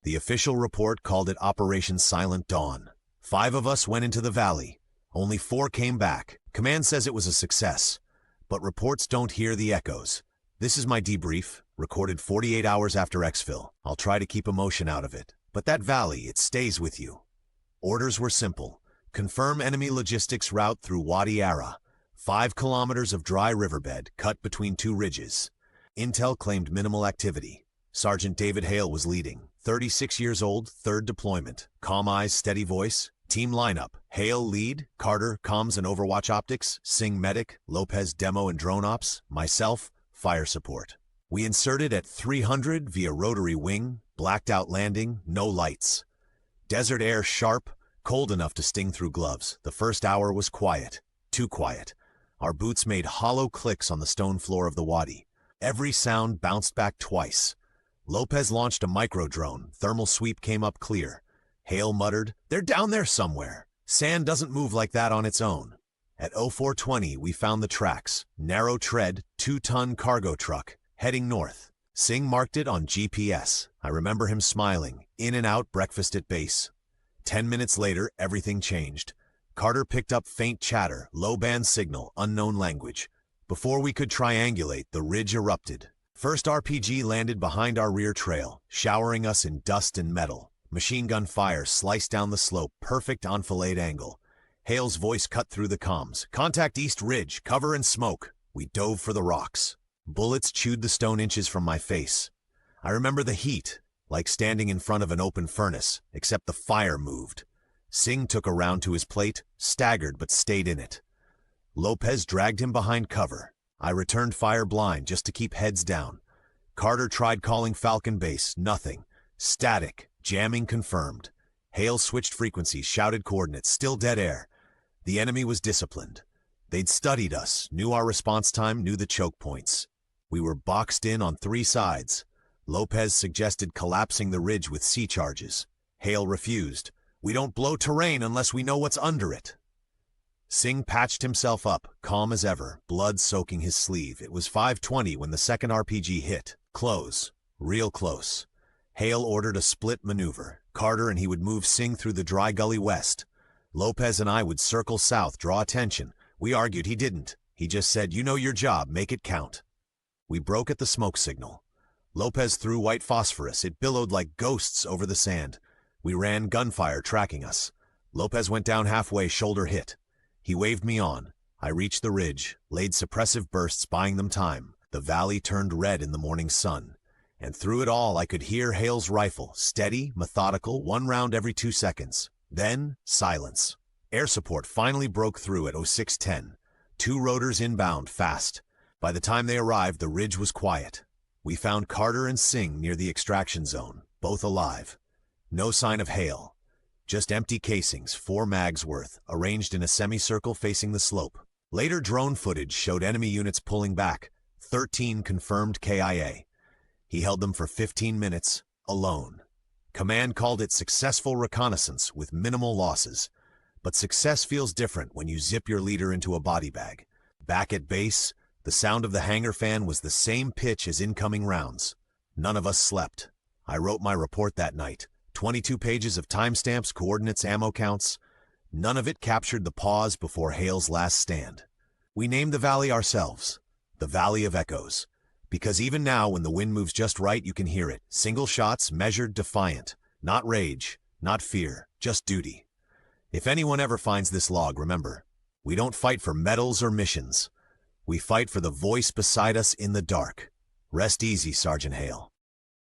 The official report called it Operation Silent Dawn. 5 of us went into the valley. Only 4 came back. Command says it was a success, but reports don't hear the echoes. This is my debrief, recorded 48 hours after exfil. I'll try to keep emotion out of it. But that valley, it stays with you. Orders were simple. Confirm enemy logistics route through Wadi Ara. 5 kilometers of dry riverbed cut between 2 ridges. Intel claimed minimal activity. Sergeant David Hale was leading. 36 years old, 3rd deployment. Calm eyes, steady voice. Team lineup: Hale lead, Carter comms and overwatch optics, Singh medic, Lopez demo and drone ops, myself fire support. We inserted at 300 via rotary wing, blacked out landing, no lights. Desert air sharp, cold enough to sting through gloves. The first hour was quiet, too quiet. Our boots made hollow clicks on the stone floor of the wadi. Every sound bounced back twice. Lopez launched a micro-drone. Thermal sweep came up clear. Hale muttered, "They're down there somewhere. Sand doesn't move like that on its own." At 0420, we found the tracks. Narrow tread, 2-ton cargo truck, heading north. Singh marked it on GPS. I remember him smiling. In and out, breakfast at base. 10 minutes later, everything changed. Carter picked up faint chatter, low-band signal, unknown language. Before we could triangulate, the ridge erupted. First RPG landed behind our rear trail, showering us in dust and metal. Machine gun fire sliced down the slope, perfect enfilade angle. Hale's voice cut through the comms. "Contact East Ridge, cover and smoke." We dove for the rocks. Bullets chewed the stone inches from my face. I remember the heat, like standing in front of an open furnace, except the fire moved. Singh took a round to his plate, staggered but stayed in it. Lopez dragged him behind cover. I returned fire blind just to keep heads down. Carter tried calling Falcon Base, nothing. Static, jamming confirmed. Hale switched frequencies, shouted coordinates, still dead air. The enemy was disciplined. They'd studied us, knew our response time, knew the choke points. We were boxed in on 3 sides. Lopez suggested collapsing the ridge with sea charges. Hale refused. "We don't blow terrain unless we know what's under it." Singh patched himself up, calm as ever, blood soaking his sleeve. It was 5:20 when the second RPG hit. Close. Real close. Hale ordered a split maneuver. Carter and he would move Singh through the dry gully west. Lopez and I would circle south, draw attention. We argued he didn't. He just said, "You know your job, make it count." We broke at the smoke signal. Lopez threw white phosphorus. It billowed like ghosts over the sand. We ran gunfire tracking us. Lopez went down halfway, shoulder hit. He waved me on. I reached the ridge, laid suppressive bursts, buying them time. The valley turned red in the morning sun. And through it all, I could hear Hale's rifle, steady, methodical, 1 round every 2 seconds. Then, silence. Air support finally broke through at 0610. 2 rotors inbound, fast. By the time they arrived, the ridge was quiet. We found Carter and Singh near the extraction zone, both alive. No sign of Hale. Just empty casings, 4 mags worth, arranged in a semicircle facing the slope. Later drone footage showed enemy units pulling back. 13 confirmed KIA. He held them for 15 minutes, alone. Command called it successful reconnaissance with minimal losses. But success feels different when you zip your leader into a body bag. Back at base, the sound of the hangar fan was the same pitch as incoming rounds. None of us slept. I wrote my report that night. 22 pages of timestamps, coordinates, ammo counts. None of it captured the pause before Hale's last stand. We named the valley ourselves, the Valley of Echoes. Because even now, when the wind moves just right, you can hear it. Single shots, measured, defiant. Not rage, not fear, just duty. If anyone ever finds this log, remember, we don't fight for medals or missions. We fight for the voice beside us in the dark. Rest easy, Sergeant Hale.